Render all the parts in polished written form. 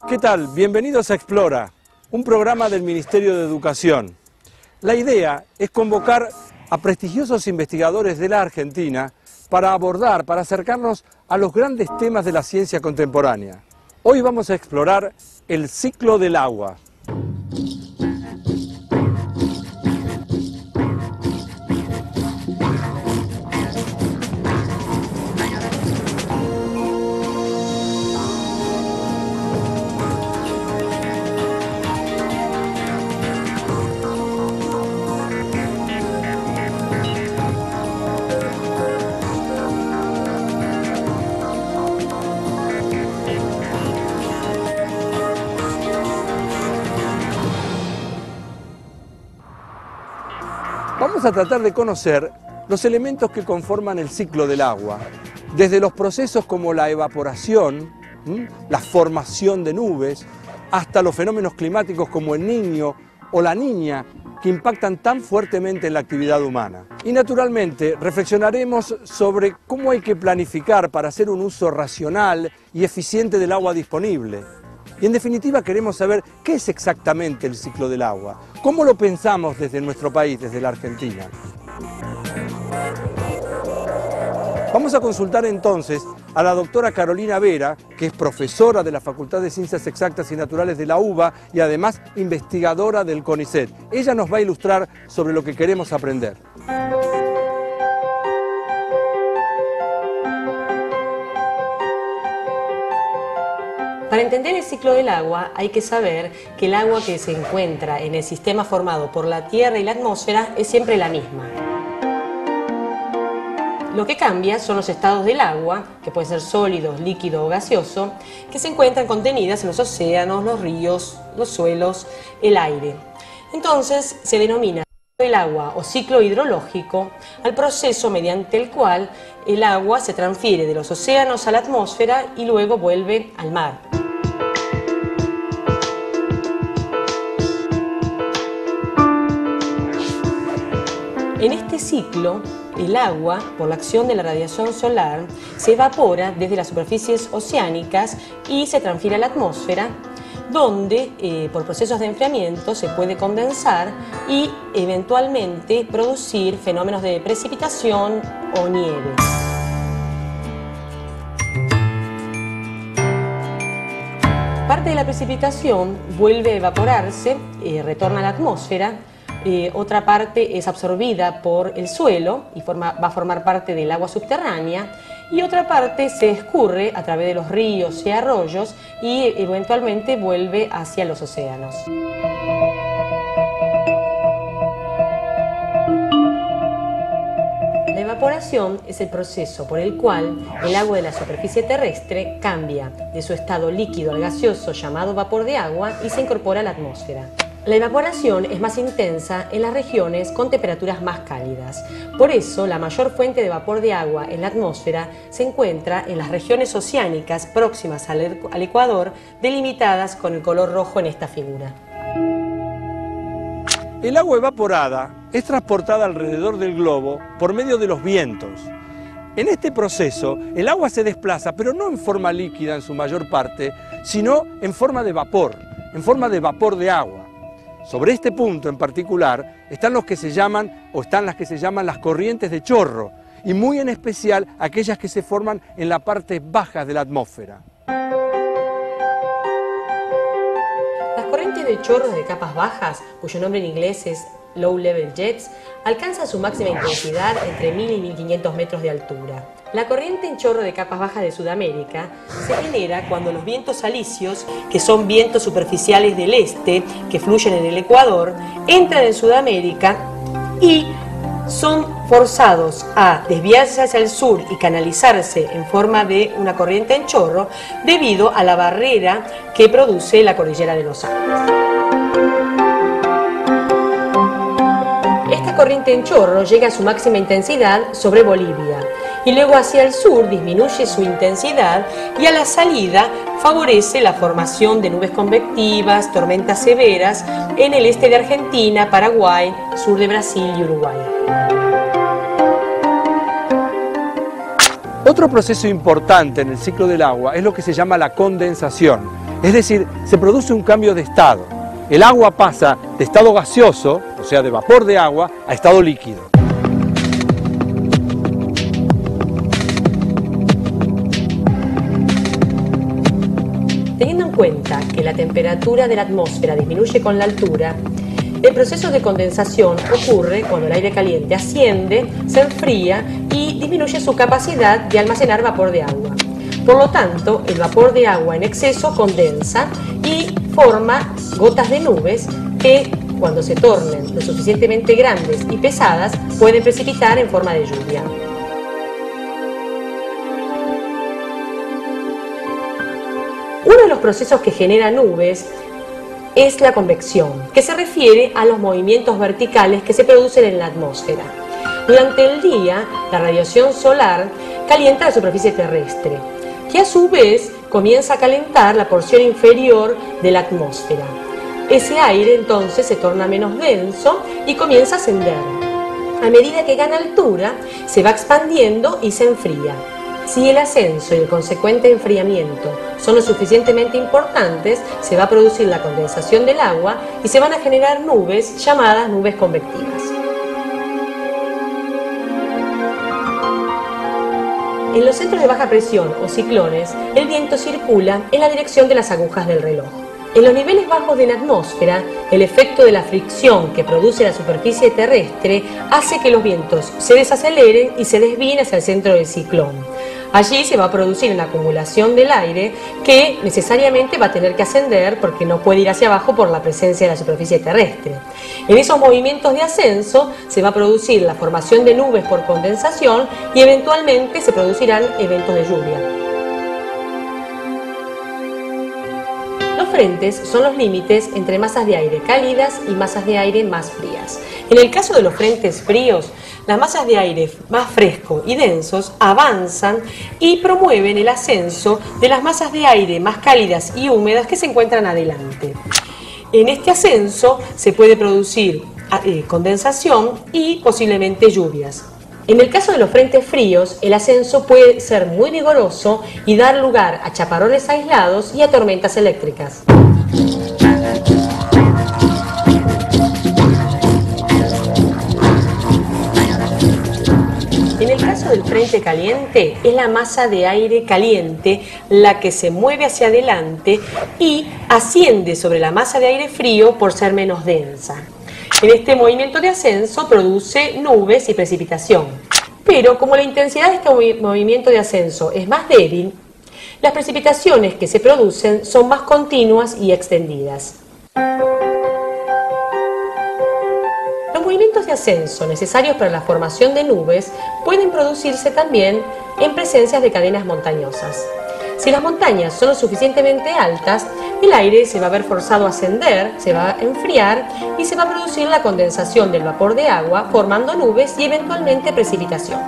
¿Qué tal? Bienvenidos a Explora, un programa del Ministerio de Educación. La idea es convocar a prestigiosos investigadores de la Argentina para abordar, para acercarnos a los grandes temas de la ciencia contemporánea. Hoy vamos a explorar el ciclo del agua. Vamos a tratar de conocer los elementos que conforman el ciclo del agua, desde los procesos como la evaporación, la formación de nubes, hasta los fenómenos climáticos como el Niño o la Niña, que impactan tan fuertemente en la actividad humana. Y naturalmente reflexionaremos sobre cómo hay que planificar para hacer un uso racional y eficiente del agua disponible. Y en definitiva queremos saber qué es exactamente el ciclo del agua, cómo lo pensamos desde nuestro país, desde la Argentina. Vamos a consultar entonces a la doctora Carolina Vera, que es profesora de la Facultad de Ciencias Exactas y Naturales de la UBA y además investigadora del CONICET. Ella nos va a ilustrar sobre lo que queremos aprender. Para entender el ciclo del agua hay que saber que el agua que se encuentra en el sistema formado por la Tierra y la atmósfera es siempre la misma. Lo que cambia son los estados del agua, que pueden ser sólidos, líquido o gaseoso, que se encuentran contenidas en los océanos, los ríos, los suelos, el aire. Entonces se denomina el agua o ciclo hidrológico al proceso mediante el cual el agua se transfiere de los océanos a la atmósfera y luego vuelve al mar. En este ciclo, el agua, por la acción de la radiación solar, se evapora desde las superficies oceánicas y se transfiere a la atmósfera, donde por procesos de enfriamiento se puede condensar y eventualmente producir fenómenos de precipitación o nieve. Parte de la precipitación vuelve a evaporarse, retorna a la atmósfera. Otra parte es absorbida por el suelo y va a formar parte del agua subterránea, y otra parte se escurre a través de los ríos y arroyos y eventualmente vuelve hacia los océanos. La evaporación es el proceso por el cual el agua de la superficie terrestre cambia de su estado líquido al gaseoso llamado vapor de agua y se incorpora a la atmósfera. La evaporación es más intensa en las regiones con temperaturas más cálidas. Por eso, la mayor fuente de vapor de agua en la atmósfera se encuentra en las regiones oceánicas próximas al ecuador, delimitadas con el color rojo en esta figura. El agua evaporada es transportada alrededor del globo por medio de los vientos. En este proceso, el agua se desplaza, pero no en forma líquida en su mayor parte, sino en forma de vapor de agua. Sobre este punto en particular están las que se llaman las corrientes de chorro, y muy en especial aquellas que se forman en la parte baja de la atmósfera. Las corrientes de chorros de capas bajas, cuyo nombre en inglés es Low Level Jets, alcanzan su máxima intensidad entre 1000 y 1500 metros de altura. La corriente en chorro de capas bajas de Sudamérica se genera cuando los vientos alisios, que son vientos superficiales del este que fluyen en el Ecuador, entran en Sudamérica y son forzados a desviarse hacia el sur y canalizarse en forma de una corriente en chorro debido a la barrera que produce la cordillera de los Andes. Esta corriente en chorro llega a su máxima intensidad sobre Bolivia y luego hacia el sur disminuye su intensidad y a la salida favorece la formación de nubes convectivas, tormentas severas en el este de Argentina, Paraguay, sur de Brasil y Uruguay. Otro proceso importante en el ciclo del agua es lo que se llama la condensación. Es decir, se produce un cambio de estado. El agua pasa de estado gaseoso, o sea, de vapor de agua, a estado líquido. Teniendo en cuenta que la temperatura de la atmósfera disminuye con la altura, el proceso de condensación ocurre cuando el aire caliente asciende, se enfría y disminuye su capacidad de almacenar vapor de agua. Por lo tanto, el vapor de agua en exceso condensa y forma gotas de nubes que, cuando se tornen lo suficientemente grandes y pesadas, pueden precipitar en forma de lluvia. Uno de los procesos que genera nubes es la convección, que se refiere a los movimientos verticales que se producen en la atmósfera. Durante el día, la radiación solar calienta la superficie terrestre, que a su vez comienza a calentar la porción inferior de la atmósfera. Ese aire entonces se torna menos denso y comienza a ascender. A medida que gana altura, se va expandiendo y se enfría. Si el ascenso y el consecuente enfriamiento son lo suficientemente importantes, se va a producir la condensación del agua y se van a generar nubes llamadas nubes convectivas. En los centros de baja presión o ciclones, el viento circula en la dirección de las agujas del reloj. En los niveles bajos de la atmósfera, el efecto de la fricción que produce la superficie terrestre hace que los vientos se desaceleren y se desvíen hacia el centro del ciclón. Allí se va a producir una acumulación del aire que necesariamente va a tener que ascender porque no puede ir hacia abajo por la presencia de la superficie terrestre. En esos movimientos de ascenso se va a producir la formación de nubes por condensación y eventualmente se producirán eventos de lluvia. Los frentes son los límites entre masas de aire cálidas y masas de aire más frías. En el caso de los frentes fríos, las masas de aire más fresco y densos avanzan y promueven el ascenso de las masas de aire más cálidas y húmedas que se encuentran adelante. En este ascenso se puede producir condensación y posiblemente lluvias. En el caso de los frentes fríos, el ascenso puede ser muy vigoroso y dar lugar a chaparrones aislados y a tormentas eléctricas. En el caso del frente caliente, es la masa de aire caliente la que se mueve hacia adelante y asciende sobre la masa de aire frío por ser menos densa. En este movimiento de ascenso produce nubes y precipitación. Pero como la intensidad de este movimiento de ascenso es más débil, las precipitaciones que se producen son más continuas y extendidas. Los movimientos de ascenso necesarios para la formación de nubes pueden producirse también en presencias de cadenas montañosas. Si las montañas son lo suficientemente altas, el aire se va a ver forzado a ascender, se va a enfriar y se va a producir la condensación del vapor de agua, formando nubes y eventualmente precipitación.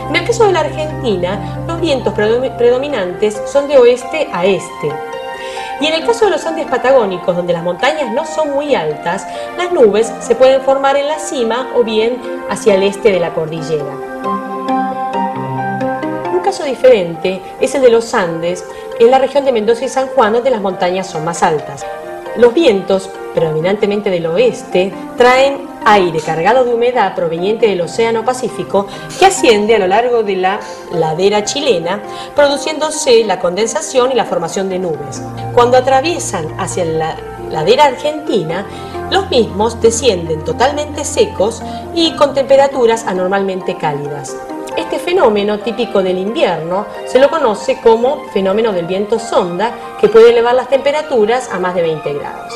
En el caso de la Argentina, los vientos predominantes son de oeste a este. Y en el caso de los Andes patagónicos, donde las montañas no son muy altas, las nubes se pueden formar en la cima o bien hacia el este de la cordillera. Un caso diferente es el de los Andes, en la región de Mendoza y San Juan, donde las montañas son más altas. Los vientos, predominantemente del oeste, traen aire cargado de humedad proveniente del Océano Pacífico que asciende a lo largo de la ladera chilena, produciéndose la condensación y la formación de nubes. Cuando atraviesan hacia la ladera argentina, los mismos descienden totalmente secos y con temperaturas anormalmente cálidas. Este fenómeno típico del invierno se lo conoce como fenómeno del viento sonda, que puede elevar las temperaturas a más de 20 grados.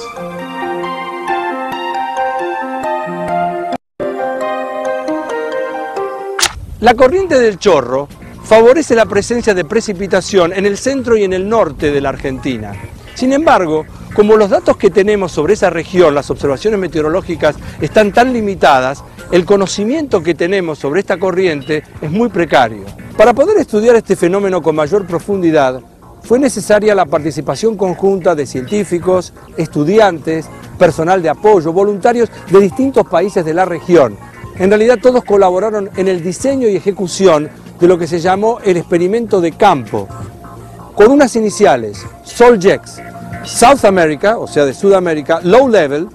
La corriente del chorro favorece la presencia de precipitación en el centro y en el norte de la Argentina. Sin embargo, como los datos que tenemos sobre esa región, las observaciones meteorológicas, están tan limitadas, el conocimiento que tenemos sobre esta corriente es muy precario. Para poder estudiar este fenómeno con mayor profundidad, fue necesaria la participación conjunta de científicos, estudiantes, personal de apoyo, voluntarios de distintos países de la región. En realidad todos colaboraron en el diseño y ejecución de lo que se llamó el experimento de campo, con unas iniciales, SOLJEX, South America, o sea de Sudamérica, Low Level,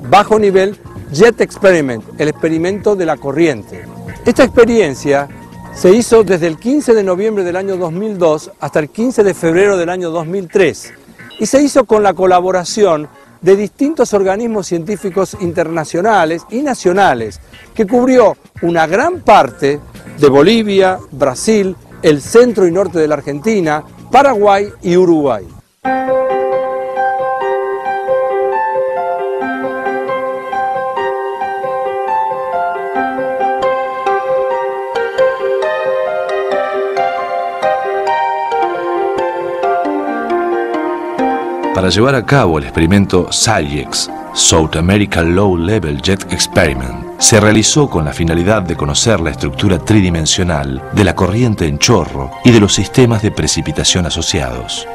bajo nivel, Jet Experiment, el experimento de la corriente. Esta experiencia se hizo desde el 15 de noviembre del año 2002 hasta el 15 de febrero del año 2003 y se hizo con la colaboración de distintos organismos científicos internacionales y nacionales que cubrió una gran parte de Bolivia, Brasil, el centro y norte de la Argentina, Paraguay y Uruguay. Para llevar a cabo el experimento SALJEX, South American Low Level Jet Experiment, se realizó con la finalidad de conocer la estructura tridimensional de la corriente en chorro y de los sistemas de precipitación asociados.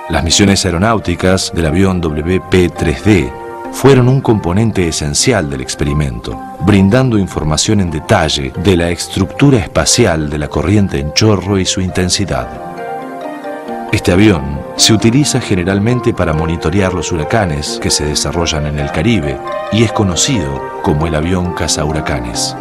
Las misiones aeronáuticas del avión WP-3D fueron un componente esencial del experimento, brindando información en detalle de la estructura espacial de la corriente en chorro y su intensidad. Este avión se utiliza generalmente para monitorear los huracanes que se desarrollan en el Caribe y es conocido como el avión cazahuracanes.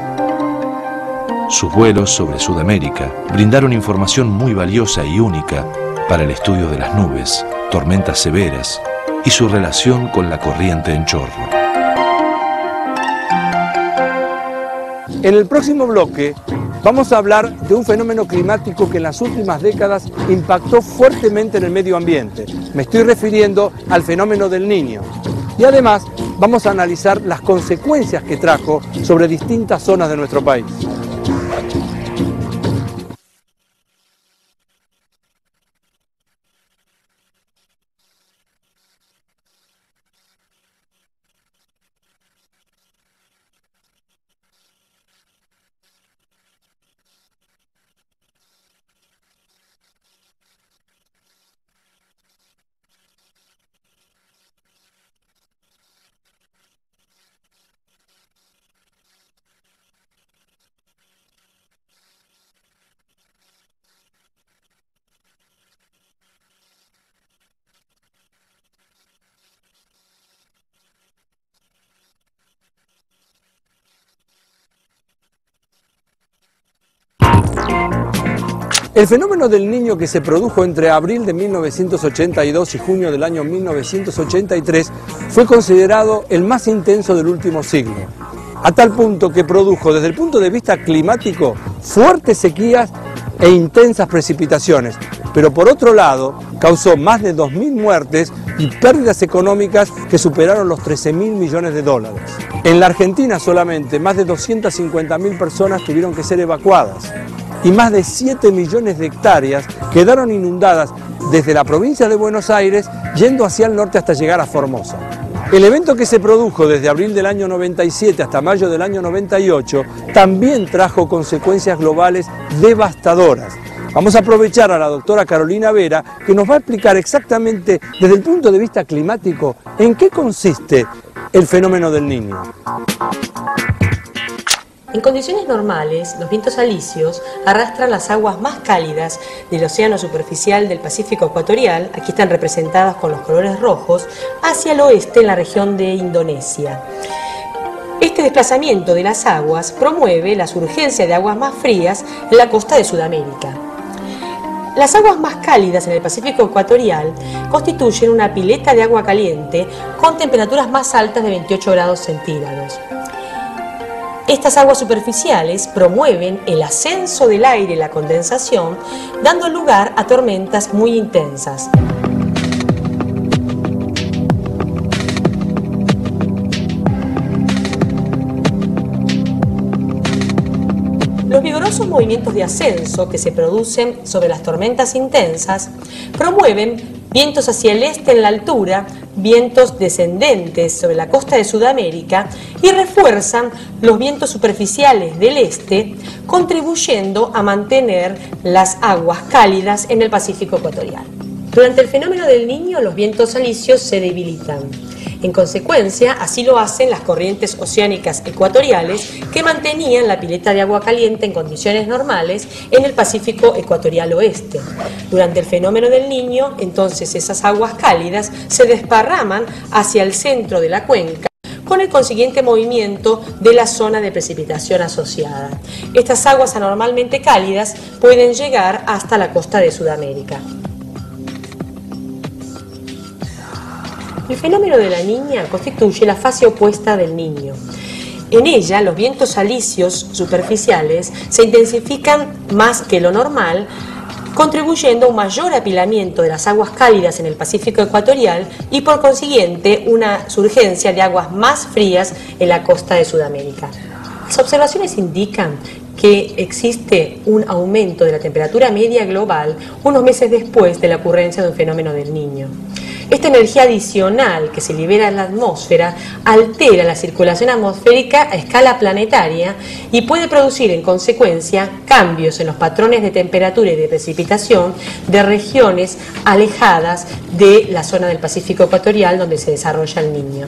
Sus vuelos sobre Sudamérica brindaron información muy valiosa y única para el estudio de las nubes, tormentas severas y su relación con la corriente en chorro. En el próximo bloque vamos a hablar de un fenómeno climático que en las últimas décadas impactó fuertemente en el medio ambiente. Me estoy refiriendo al fenómeno del Niño. Y además vamos a analizar las consecuencias que trajo sobre distintas zonas de nuestro país. El fenómeno del Niño que se produjo entre abril de 1982 y junio del año 1983 fue considerado el más intenso del último siglo, a tal punto que produjo desde el punto de vista climático fuertes sequías e intensas precipitaciones, pero por otro lado causó más de 2.000 muertes y pérdidas económicas que superaron los 13.000 millones de dólares. En la Argentina solamente más de 250.000 personas tuvieron que ser evacuadas y más de 7 millones de hectáreas quedaron inundadas desde la provincia de Buenos Aires yendo hacia el norte hasta llegar a Formosa. El evento que se produjo desde abril del año 97 hasta mayo del año 98 también trajo consecuencias globales devastadoras. Vamos a aprovechar a la doctora Carolina Vera, que nos va a explicar exactamente desde el punto de vista climático en qué consiste el fenómeno del Niño. En condiciones normales, los vientos alisios arrastran las aguas más cálidas del océano superficial del Pacífico ecuatorial, aquí están representadas con los colores rojos, hacia el oeste en la región de Indonesia. Este desplazamiento de las aguas promueve la surgencia de aguas más frías en la costa de Sudamérica. Las aguas más cálidas en el Pacífico ecuatorial constituyen una pileta de agua caliente con temperaturas más altas de 28 grados centígrados. Estas aguas superficiales promueven el ascenso del aire y la condensación, dando lugar a tormentas muy intensas. Los vigorosos movimientos de ascenso que se producen sobre las tormentas intensas promueven vientos hacia el este en la altura, vientos descendentes sobre la costa de Sudamérica y refuerzan los vientos superficiales del este, contribuyendo a mantener las aguas cálidas en el Pacífico ecuatorial. Durante el fenómeno del Niño, los vientos alisios se debilitan. En consecuencia, así lo hacen las corrientes oceánicas ecuatoriales que mantenían la pileta de agua caliente en condiciones normales en el Pacífico ecuatorial oeste. Durante el fenómeno del Niño, entonces esas aguas cálidas se desparraman hacia el centro de la cuenca, con el consiguiente movimiento de la zona de precipitación asociada. Estas aguas anormalmente cálidas pueden llegar hasta la costa de Sudamérica. El fenómeno de la Niña constituye la fase opuesta del Niño. En ella, los vientos alisios superficiales se intensifican más que lo normal, contribuyendo a un mayor apilamiento de las aguas cálidas en el Pacífico ecuatorial y por consiguiente una surgencia de aguas más frías en la costa de Sudamérica. Las observaciones indican que existe un aumento de la temperatura media global unos meses después de la ocurrencia de un fenómeno del Niño. Esta energía adicional que se libera en la atmósfera altera la circulación atmosférica a escala planetaria y puede producir en consecuencia cambios en los patrones de temperatura y de precipitación de regiones alejadas de la zona del Pacífico ecuatorial donde se desarrolla el Niño.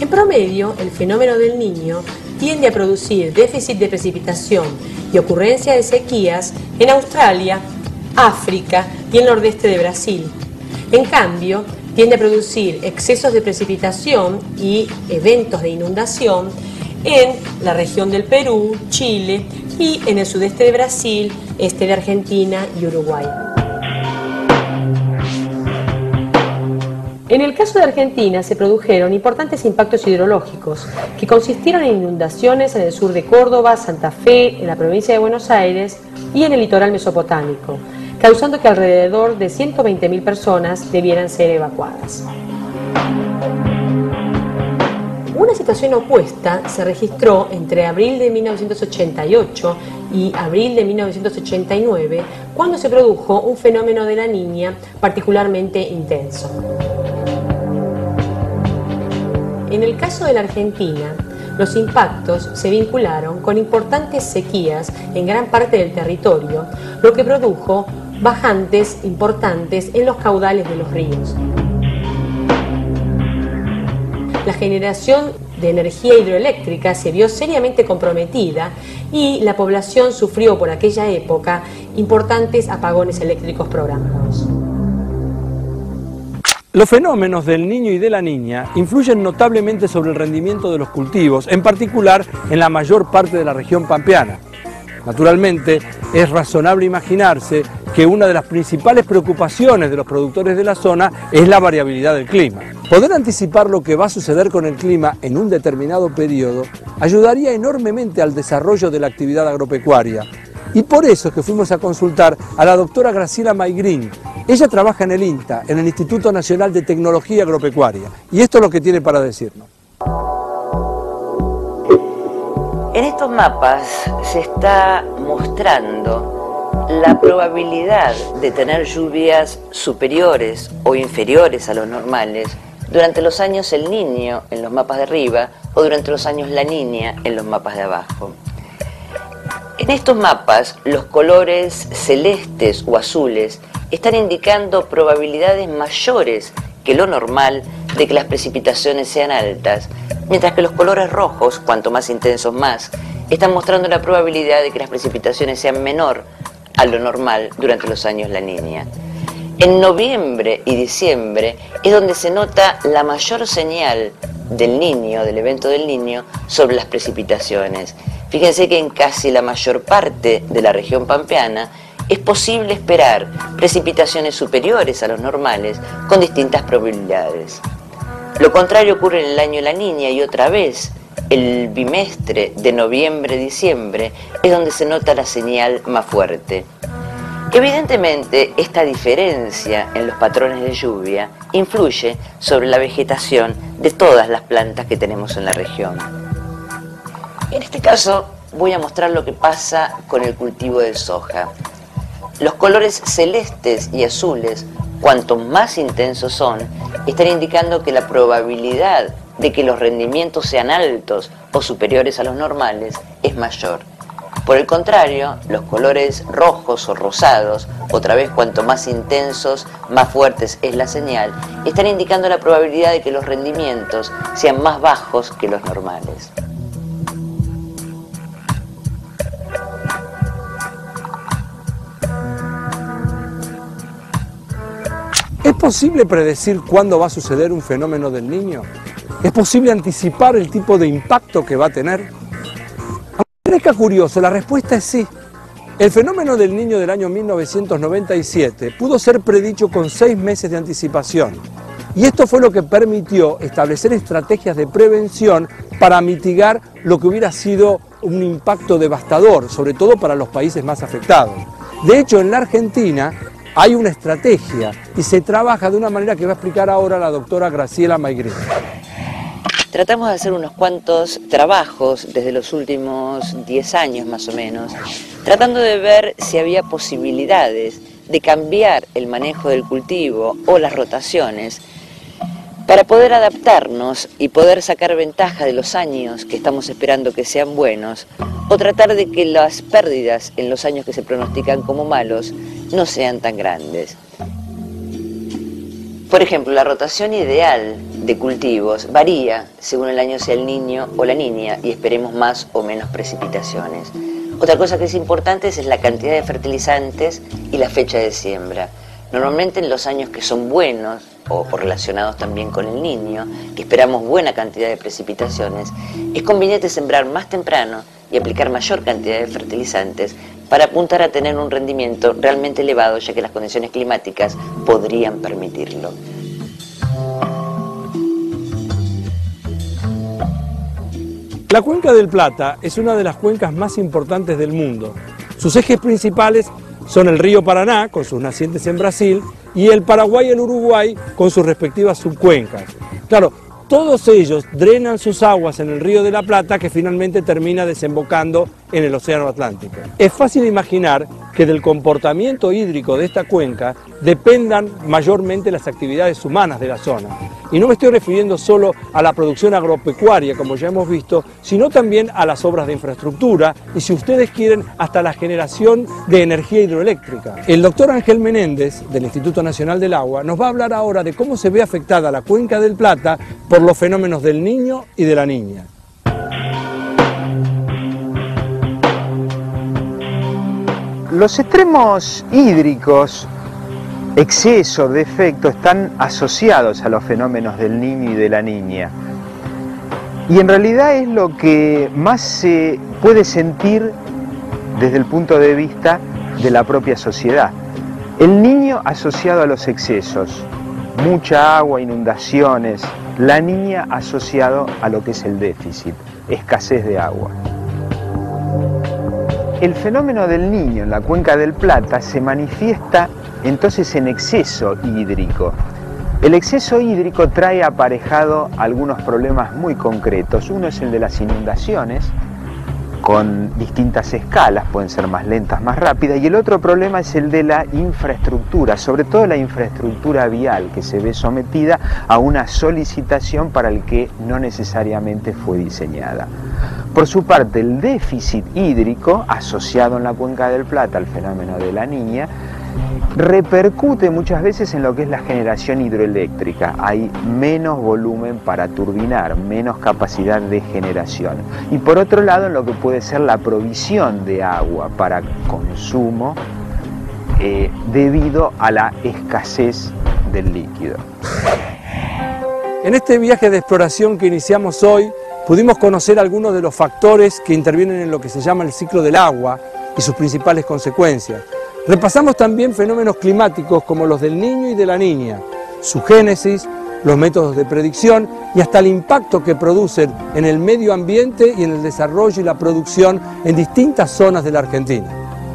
En promedio, el fenómeno del Niño tiende a producir déficit de precipitación y ocurrencia de sequías en Australia, África y el nordeste de Brasil. En cambio, tiende a producir excesos de precipitación y eventos de inundación en la región del Perú, Chile y en el sudeste de Brasil, este de Argentina y Uruguay. En el caso de Argentina se produjeron importantes impactos hidrológicos que consistieron en inundaciones en el sur de Córdoba, Santa Fe, en la provincia de Buenos Aires y en el litoral mesopotámico, causando que alrededor de 120.000 personas debieran ser evacuadas. Una situación opuesta se registró entre abril de 1988 y abril de 1989, cuando se produjo un fenómeno de la Niña particularmente intenso. En el caso de la Argentina, los impactos se vincularon con importantes sequías en gran parte del territorio, lo que produjo bajantes importantes en los caudales de los ríos. La generación de energía hidroeléctrica se vio seriamente comprometida y la población sufrió por aquella época importantes apagones eléctricos programados. Los fenómenos del Niño y de la Niña influyen notablemente sobre el rendimiento de los cultivos, en particular en la mayor parte de la región pampeana. Naturalmente, es razonable imaginarse que una de las principales preocupaciones de los productores de la zona es la variabilidad del clima. Poder anticipar lo que va a suceder con el clima en un determinado periodo ayudaría enormemente al desarrollo de la actividad agropecuaria. Y por eso es que fuimos a consultar a la doctora Graciela Maigrín. Ella trabaja en el INTA, en el Instituto Nacional de Tecnología Agropecuaria. Y esto es lo que tiene para decirnos. En estos mapas se está mostrando la probabilidad de tener lluvias superiores o inferiores a los normales durante los años El Niño en los mapas de arriba o durante los años La Niña en los mapas de abajo. En estos mapas, los colores celestes o azules están indicando probabilidades mayores que lo normal de que las precipitaciones sean altas, mientras que los colores rojos, cuanto más intensos más, están mostrando la probabilidad de que las precipitaciones sean menor a lo normal durante los años La Niña. En noviembre y diciembre es donde se nota la mayor señal del Niño, del evento del Niño, sobre las precipitaciones. Fíjense que en casi la mayor parte de la región pampeana es posible esperar precipitaciones superiores a los normales con distintas probabilidades. Lo contrario ocurre en el año La Niña y otra vez el bimestre de noviembre-diciembre es donde se nota la señal más fuerte. Evidentemente, esta diferencia en los patrones de lluvia influye sobre la vegetación de todas las plantas que tenemos en la región. En este caso voy a mostrar lo que pasa con el cultivo del soja. Los colores celestes y azules, cuanto más intensos son, están indicando que la probabilidad de que los rendimientos sean altos o superiores a los normales es mayor. Por el contrario, los colores rojos o rosados, otra vez cuanto más intensos, más fuertes es la señal, están indicando la probabilidad de que los rendimientos sean más bajos que los normales. ¿Es posible predecir cuándo va a suceder un fenómeno del Niño? ¿Es posible anticipar el tipo de impacto que va a tener? Aunque parezca curioso, la respuesta es sí. El fenómeno del Niño del año 1997 pudo ser predicho con 6 meses de anticipación. Y esto fue lo que permitió establecer estrategias de prevención para mitigar lo que hubiera sido un impacto devastador, sobre todo para los países más afectados. De hecho, en la Argentina hay una estrategia y se trabaja de una manera que va a explicar ahora la doctora Graciela Maigret. Tratamos de hacer unos cuantos trabajos desde los últimos 10 años más o menos, tratando de ver si había posibilidades de cambiar el manejo del cultivo o las rotaciones para poder adaptarnos y poder sacar ventaja de los años que estamos esperando que sean buenos, o tratar de que las pérdidas en los años que se pronostican como malos no sean tan grandes. Por ejemplo, la rotación ideal de cultivos varía según el año sea el niño o la niña y esperemos más o menos precipitaciones. Otra cosa que es importante es la cantidad de fertilizantes y la fecha de siembra. Normalmente en los años que son buenos o relacionados también con el niño, que esperamos buena cantidad de precipitaciones, es conveniente sembrar más temprano y aplicar mayor cantidad de fertilizantes para apuntar a tener un rendimiento realmente elevado, ya que las condiciones climáticas podrían permitirlo. La Cuenca del Plata es una de las cuencas más importantes del mundo. Sus ejes principales son el río Paraná, con sus nacientes en Brasil, y el Paraguay y el Uruguay, con sus respectivas subcuencas. Claro, todos ellos drenan sus aguas en el río de la Plata, que finalmente termina desembocando en el Océano Atlántico. Es fácil imaginar que del comportamiento hídrico de esta cuenca dependan mayormente las actividades humanas de la zona. Y no me estoy refiriendo solo a la producción agropecuaria, como ya hemos visto, sino también a las obras de infraestructura y, si ustedes quieren, hasta la generación de energía hidroeléctrica. El doctor Ángel Menéndez, del Instituto Nacional del Agua, nos va a hablar ahora de cómo se ve afectada la Cuenca del Plata por los fenómenos del Niño y de la Niña. Los extremos hídricos, exceso, defecto, están asociados a los fenómenos del niño y de la niña. Y en realidad es lo que más se puede sentir desde el punto de vista de la propia sociedad. El niño asociado a los excesos, mucha agua, inundaciones. La niña asociado a lo que es el déficit, escasez de agua. El fenómeno del Niño en la Cuenca del Plata se manifiesta entonces en exceso hídrico. El exceso hídrico trae aparejado algunos problemas muy concretos. Uno es el de las inundaciones, con distintas escalas, pueden ser más lentas, más rápidas, y el otro problema es el de la infraestructura, sobre todo la infraestructura vial, que se ve sometida a una solicitación para el que no necesariamente fue diseñada. Por su parte, el déficit hídrico, asociado en la Cuenca del Plata al fenómeno de la Niña, repercute muchas veces en lo que es la generación hidroeléctrica. Hay menos volumen para turbinar, menos capacidad de generación. Y por otro lado, en lo que puede ser la provisión de agua para consumo debido a la escasez del líquido. En este viaje de exploración que iniciamos hoy, pudimos conocer algunos de los factores que intervienen en lo que se llama el ciclo del agua y sus principales consecuencias. Repasamos también fenómenos climáticos como los del Niño y de la Niña, su génesis, los métodos de predicción y hasta el impacto que producen en el medio ambiente y en el desarrollo y la producción en distintas zonas de la Argentina.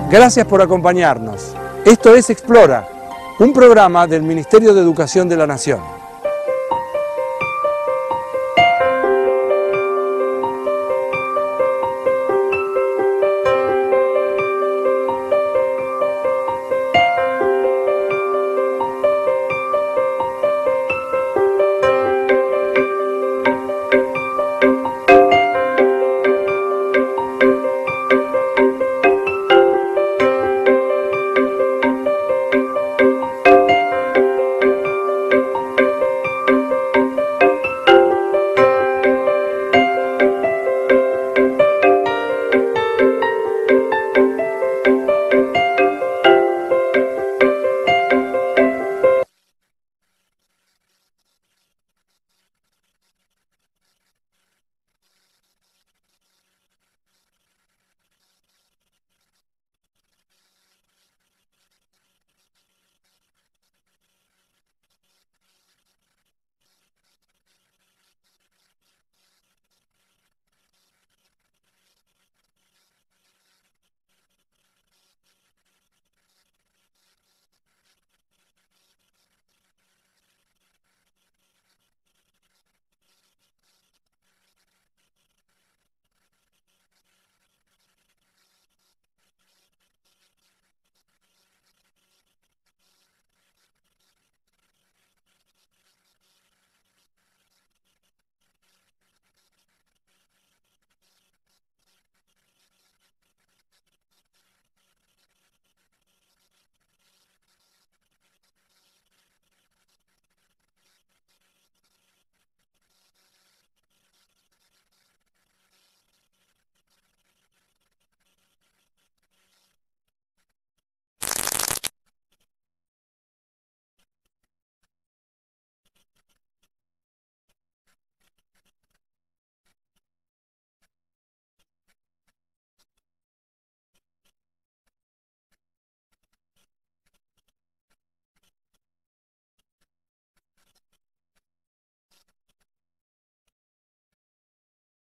Gracias por acompañarnos. Esto es Explora, un programa del Ministerio de Educación de la Nación.